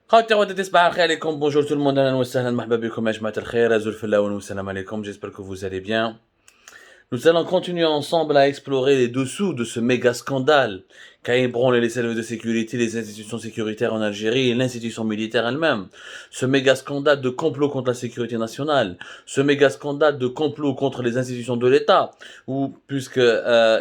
خواتي خواتاتي صباح الخير عليكم. Bonjour tout le monde, اهلا وسهلا مرحبا بكم يا جماعة الخير. Azul Fellaoun, والسلام عليكم. J'espère que vous allez bien. Nous allons continuer ensemble à explorer les dessous de ce méga scandale qu'a ébranlé les services de sécurité, les institutions sécuritaires en Algérie et l'institution militaire elle-même. Ce méga scandale de complot contre la sécurité nationale, ce méga scandale de complot contre les institutions de l'État, où puisque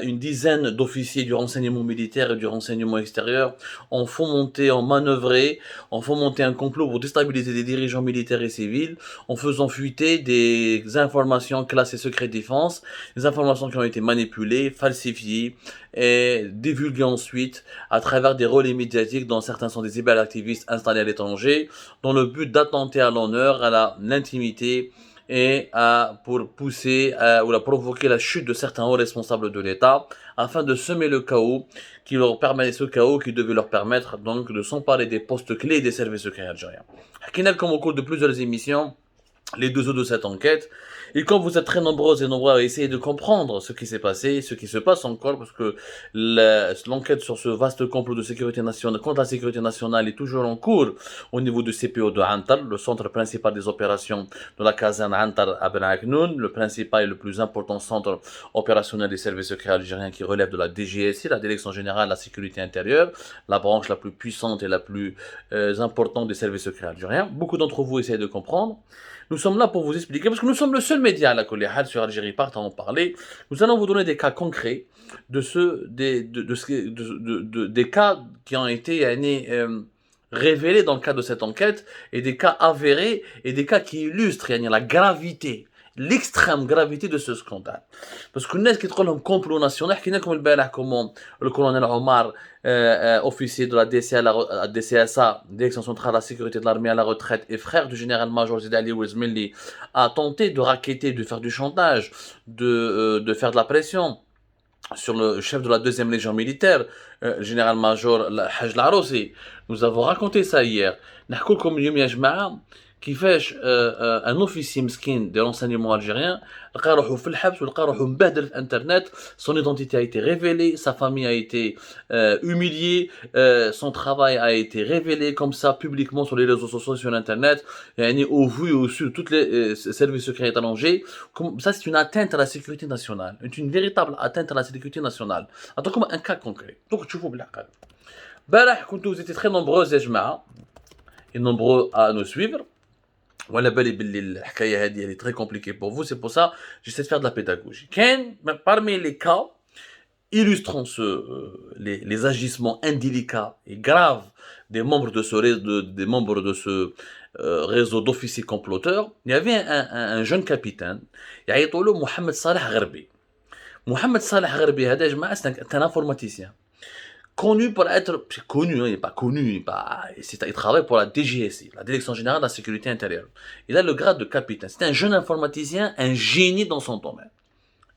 une dizaine d'officiers du renseignement militaire et du renseignement extérieur ont fomenté, ont manœuvré, ont fomenté un complot pour déstabiliser des dirigeants militaires et civils en faisant fuiter des informations classées secret défense, des informations qui ont été manipulées, falsifiées et divulguées ensuite à travers des relais médiatiques dont certains sont des cyberactivistes installés à l'étranger dans le but d'attenter à l'honneur, à l'intimité et pour pousser ou provoquer la chute de certains hauts responsables de l'État afin de semer le chaos ce chaos qui devait leur permettre donc de s'emparer des postes clés des services secrets algériens. Comme au cours de plusieurs émissions, les deux autres de cette enquête. Et comme vous êtes très nombreuses et nombreux à essayer de comprendre ce qui s'est passé, ce qui se passe encore, parce que l'enquête sur ce vaste complot de sécurité nationale, contre la sécurité nationale est toujours en cours au niveau du CPO de Antar, le centre principal des opérations de la caserne Antar à Ben Aknoun, le principal et le plus important centre opérationnel des services secrets algériens qui relève de la DGSI, la Direction Générale de la Sécurité Intérieure, la branche la plus puissante et la plus importante des services secrets algériens. Beaucoup d'entre vous essayent de comprendre. Nous sommes là pour vous expliquer, parce que nous sommes le seul média à la Koléhal sur Algérie Part à en parler. Nous allons vous donner des cas concrets des cas qui ont été révélés dans le cadre de cette enquête, et des cas avérés, et des cas qui illustrent la gravité, l'extrême gravité de ce scandale. Parce que nous avons un complot national, qui n'est comme le colonel Omar, officier de la DCSA, Direction centrale de la sécurité de l'armée à la retraite, et frère du général-major Zidali Ouezmeli, a tenté de racketter, de faire du chantage, de faire de la pression sur le chef de la deuxième légion militaire, général-major Haj Laroussi. Nous avons raconté ça hier. نحكولكم اليوم يا جماعة كيفاش ان اوفيسي مسكين دي رونسينيمون algérien لقى روحو في الحبس ولقى روحو مبهدل في الانترنت. Son identité a été révélée, sa famille a été humiliée, son travail a été révélé comme ça publiquement sur les réseaux sociaux, sur l'internet, au vu et au su de tous les services secrets étrangers. Ça, c'est une atteinte à la sécurité nationale, une véritable atteinte à la sécurité nationale. Attends, comme un cas concret. Donc, tu vois bien. Vous étiez très nombreux يا جماعة et nombreux à nous suivre. Voilà, elle est très compliquée pour vous, c'est pour ça que j'essaie de faire de la pédagogie. Parmi les cas illustrant les agissements indélicats et graves des membres de ce réseau d'officiers comploteurs, il y avait un jeune capitaine, يعيطوا له Mohamed Salah Gharbi. Mohamed Salah Gharbi, c'est un informaticien. Connu pour être, il n'est pas connu, il travaille pour la DGSI, la Direction Générale de la Sécurité Intérieure. Il a le grade de capitaine. C'est un jeune informaticien, un génie dans son domaine.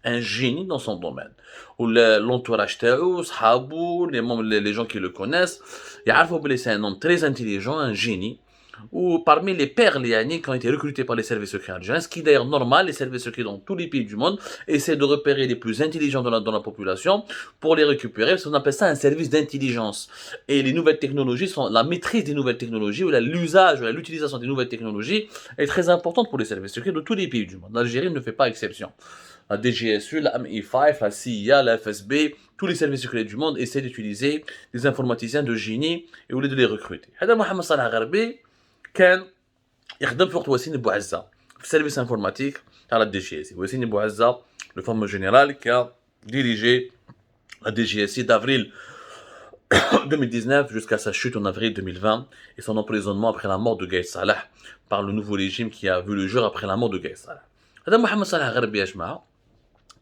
Un génie dans son domaine. Où l'entourage تاعو, صحابو, les gens qui le connaissent, يعرفوا بلي c'est un homme très intelligent, un génie. Ou parmi les perles qui ont été recrutés par les services secrets algériens, ce qui est d'ailleurs normal, les services secrets dans tous les pays du monde essaient de repérer les plus intelligents dans la population pour les récupérer, parce qu'on appelle ça un service d'intelligence. Et les nouvelles technologies la maîtrise des nouvelles technologies, ou l'usage, ou l'utilisation des nouvelles technologies est très importante pour les services secrets de tous les pays du monde. L'Algérie ne fait pas exception. La DGSU, la MI5, la CIA, la FSB, tous les services secrets du monde essaient d'utiliser des informaticiens de génie et au lieu de les recruter. هذا محمد صالح غربي كان يخدم في وقت وسيم بوعزة في السيرفيس انفورماتيك تاع لا دي جي اس. وسيم بوعزة le fameux général qui a dirigé la DGSI d'avril 2019 jusqu'à sa chute en avril 2020 et son emprisonnement après la mort de Gaïd Salah par le nouveau régime qui a vu le jour après la mort de Gaïd Salah. هذا محمد صالح غربي يا جماعة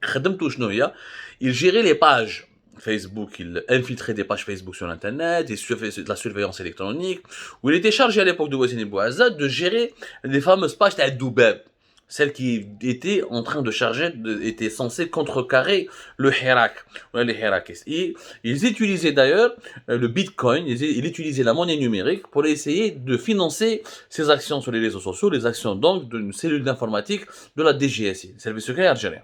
خدمته شنو هي؟ Il gérait les pages Facebook, il infiltrait des pages Facebook sur Internet, il faisait de la surveillance électronique, où il était chargé à l'époque de Wassini Bouazza de gérer les fameuses pages Doubeb, celles qui étaient en train de charger, étaient censées contrecarrer le Hirak, les Hirakis. Et ils utilisaient d'ailleurs le Bitcoin, ils utilisaient la monnaie numérique pour essayer de financer ces actions sur les réseaux sociaux, les actions donc d'une cellule d'informatique de la DGSI, le service secret algérien.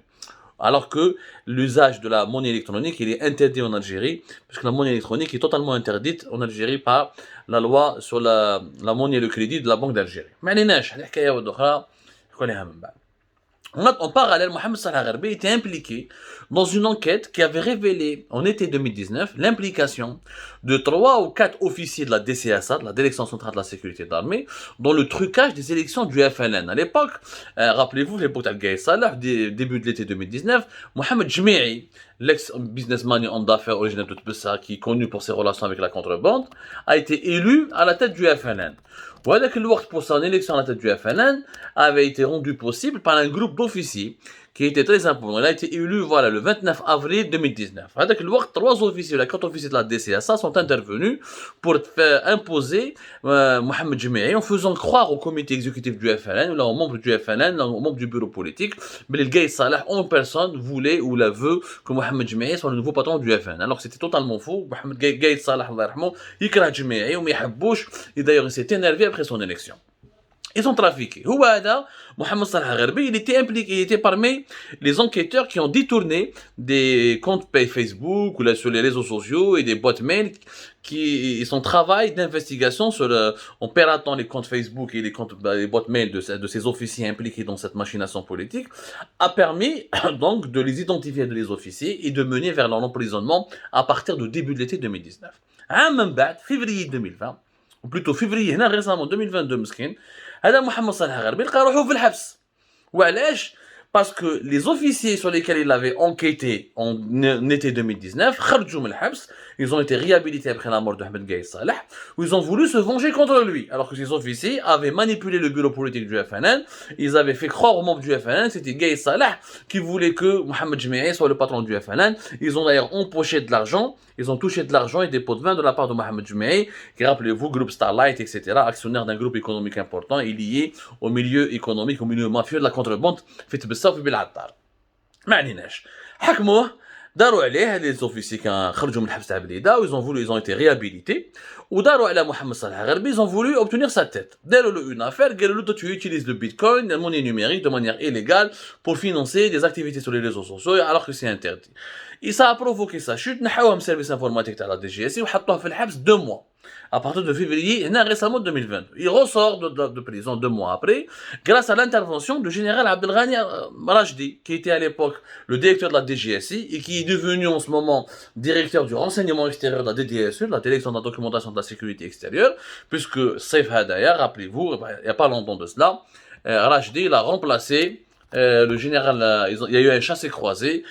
Alors que l'usage de la monnaie électronique, il est interdit en Algérie, puisque la monnaie électronique est totalement interdite en Algérie par la loi sur la monnaie et le crédit de la Banque d'Algérie. ما عليناش الحكايه واحده اخرى نحكوا من بعد. En parallèle, Mohamed Salah Gharbi était impliqué dans une enquête qui avait révélé en été 2019 l'implication de 3 ou 4 officiers de la DCSA, de la Direction centrale de la sécurité de l'armée, dans le trucage des élections du FLN. À l'époque, rappelez-vous, l'époque d'Al-Gaï Salah, début de l'été 2019, Mohamed Jme'i, l'ex-businessman et homme d'affaires originaire de Tbessa, qui est connu pour ses relations avec la contrebande, a été élu à la tête du FLN. وهذاك الوقت pour son élection à la tête du FLN avait été rendu possible par un groupe d'officiers qui était très important. Il a été élu voilà, le 29 avril 2019. À هذاك الوقت 3 officiers, les 4 officiers de la DCSA sont intervenus pour imposer Mohamed Jme'i en faisant croire au comité exécutif du FLN ou là, aux membres du FLN, aux membres du bureau politique, mais le Gaï Salah en personne voulait ou la veut que Mohamed Jme'i soit le nouveau patron du FLN. Alors que c'était totalement faux. Mohamed Gaï Salah, Allah yarhamou, يكره جميعي وما يحبوش. Et d'ailleurs, il s'est énervé après son élection. Ils ont trafiqué. Mohamed Salah Gharbi, il était impliqué, il était parmi les enquêteurs qui ont détourné des comptes Facebook ou là, sur les réseaux sociaux et des boîtes mail qui son travail d'investigation en piratant les comptes Facebook et les boîtes mail de ces officiers impliqués dans cette machination politique a permis donc de les identifier de les officiers et de mener vers leur emprisonnement à partir du début de l'été 2019. février 2020 ou plutôt février هنا récemment 2022 مسكين هذا محمد صالح غربي لقى روحه في الحبس. وعلاش؟ Parce que les officiers sur lesquels il avait enquêté en été 2019 خرجوا من الحبس, ils ont été réhabilités après la mort de Ahmed Gaï Salah, où ils ont voulu se venger contre lui, alors que ces officiers avaient manipulé le bureau politique du FNN, ils avaient fait croire aux membres du FNN que c'était Gaï Salah qui voulait que Mohamed Jme'i soit le patron du FNN. Ils ont d'ailleurs empoché de l'argent, ils ont touché de l'argent et des pots de vin de la part de Mohamed Jme'i, qui, rappelez-vous, groupe Starlight, etc., actionnaire d'un groupe économique important et lié au milieu économique, au milieu mafieux de la contrebande, fait بالصف بالعطار. ما عليناش. حكموه داروا عليه les officiers qui خرجوا من الحبس تاع بليده, ils ont été réhabilités, وداروا على محمد صالح غربي, ils ont voulu obtenir sa tête. داروا له une affaire, قالوا له tu utilises le bitcoin, la monnaie numérique de manière illégale pour financer des activités sur les réseaux sociaux alors que c'est interdit. Et ça a provoqué sa chute, نحوهم service informatique تاع la DGSI وحطوه في الحبس 2 mois. À partir de février, récemment 2020. Il ressort de prison 2 mois après, grâce à l'intervention du général Abdelghani Rajdi, qui était à l'époque le directeur de la DGSI et qui est devenu en ce moment directeur du renseignement extérieur de la DDSE, de la Direction de la documentation de la sécurité extérieure, puisque Saif Hadaya, rappelez-vous, il n'y a pas longtemps de cela, Rajdi l'a remplacé. Le général, il y a eu un chassé-croisé,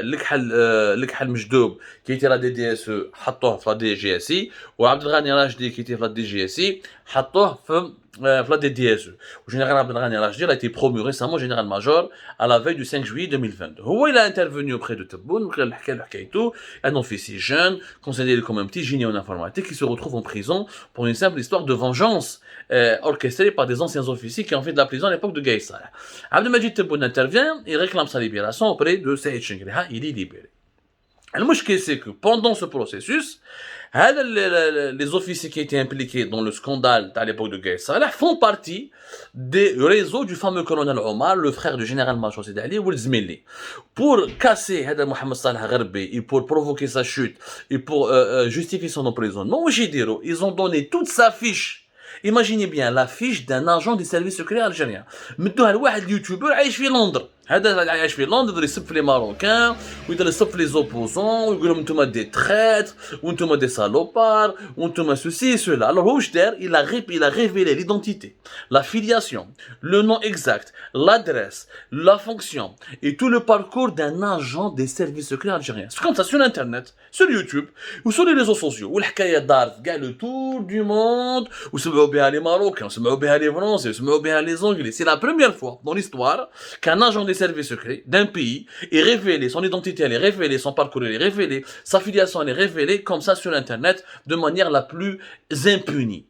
Likhal Mjdoub, qui était la DDSE, حطوه في la DGSI, ou Abdelghani Rajdi, qui était la DGSI, حطوه في la DDSE. Le général Abdelghani Rajdi a été promu récemment général-major à la veille du 5 juillet 2022. Il a intervenu auprès de Tebboune, un officier jeune, considéré comme un petit génie en informatique, qui se retrouve en prison pour une simple histoire de vengeance orchestrée par des anciens officiers qui ont fait de la prison à l'époque de Gaï Salah. Abdelmajid Tebboune intervient, il réclame sa libération auprès de Saïd Chengriha, il est libéré. Le mouchké, c'est que pendant ce processus, les officiers qui étaient impliqués dans le scandale à l'époque de Gaï Salah font partie des réseaux du fameux colonel Omar, le frère du général-major Sidi Ali Oulzmili. Pour casser Mohamed Salah Gharbi et pour provoquer sa chute et pour justifier son emprisonnement, ils ont donné toute sa fiche. Imaginez bien la fiche d'un agent des services secrets algériens. مدوها لواحد اليوتيوبر عايش في لندن. هذا عايش في لندن يقدر يسب في لي ماروكان ويقدر يسب في لي زوبوزون ويقول لهم انتم دي تريت وانتم دي سالوبار وانتم ceci cela. Alors واش دار؟ il a révélé l'identité, la filiation, le nom exact, l'adresse, la fonction et tout le parcours d'un agent des services secrets algériens. C'est comme ça sur internet, sur YouTube ou sur les réseaux sociaux. والحكايه دارت كاع le tour du monde وسمعوا بها les Marocains, وسمعوا بها les Français, وسمعوا بها les Anglais. C'est la première fois dans l'histoire qu'un agent des services secrets d'un pays est révélé, son identité elle est révélée, son parcours elle est révélé, sa filiation elle est révélée comme ça sur internet de manière la plus impunie.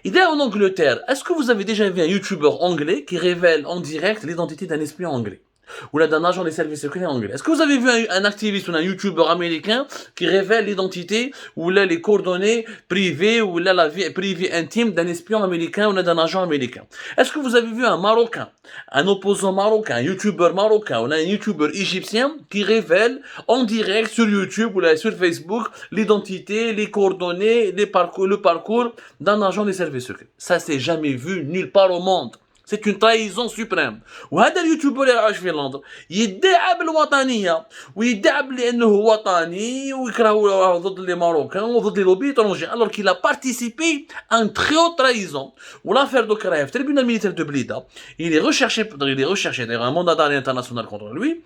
Idée en Angleterre, est-ce que vous avez déjà vu un youtubeur anglais qui révèle en direct l'identité d'un espion anglais? ou là d'un agent des services secrets anglais. Est-ce que vous avez vu un activiste ou un youtubeur américain qui révèle l'identité ou là les coordonnées privées ou là la vie privée intime d'un espion américain ou là d'un agent américain? Est-ce que vous avez vu un Marocain, un opposant marocain, un youtubeur marocain ou là un youtubeur égyptien qui révèle en direct sur YouTube ou là sur Facebook l'identité, les coordonnées, le parcours d'un agent des services secrets? Ça s'est jamais vu nulle part au monde. C'est une trahison suprême. وهذا اليوتيوبر اللي عايش في لندن يدعي بالوطنيه ويدعي بانه وطني ويكرهوا ضد لي ماروكان وضد لي لوبي étrangers alors qu'il a participé à une très haute trahison. L'affaire de Karaev, tribunal militaire de Blida, il est recherché d'ailleurs un mandat d'arrêt international contre lui.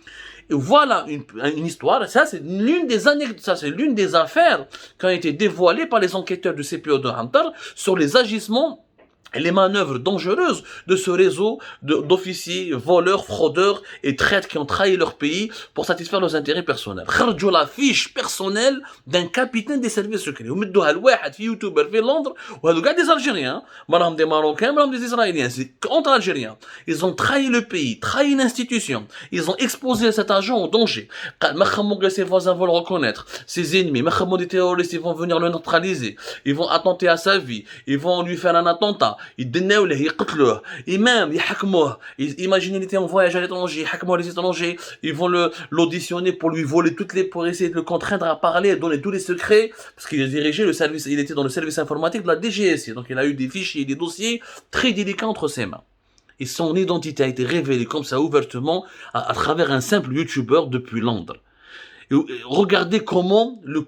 Et voilà une histoire, ça c'est l'une des affaires qui ont été dévoilées par les enquêteurs du CPO de Hamtar sur les agissements et les manœuvres dangereuses de ce réseau d'officiers, voleurs, fraudeurs et traîtres qui ont trahi leur pays pour satisfaire leurs intérêts personnels. خرجوا la fiche personnelle d'un capitaine des services secrets ومدوها لواحد في يوتيوبر في لندن وهذو كاع des Algériens, مراهم des Marocains, مراهم des Israéliens, c'est entre Algériens. Ils ont trahi le pays, trahi l'institution. Ils ont exposé cet agent au danger. Ses voisins vont le reconnaître, ses ennemis, des terroristes, ils vont venir le neutraliser, ils vont attenter à sa vie, ils vont lui faire un attentat. يدناو له يقتلوه imam يحكموه. Imaginez, il était en voyage à l'étranger, يحكموه les étrangers, ils vont l'auditionner pour lui voler pour essayer de le contraindre à parler, donner tous les secrets, parce qu'il dirigeait le service, il était dans le service informatique de la DGSI, donc il a eu des fichiers, des dossiers très délicats entre ses mains. Et son identité a été révélée comme ça ouvertement à travers un simple youtubeur depuis Londres. Et regardez comment le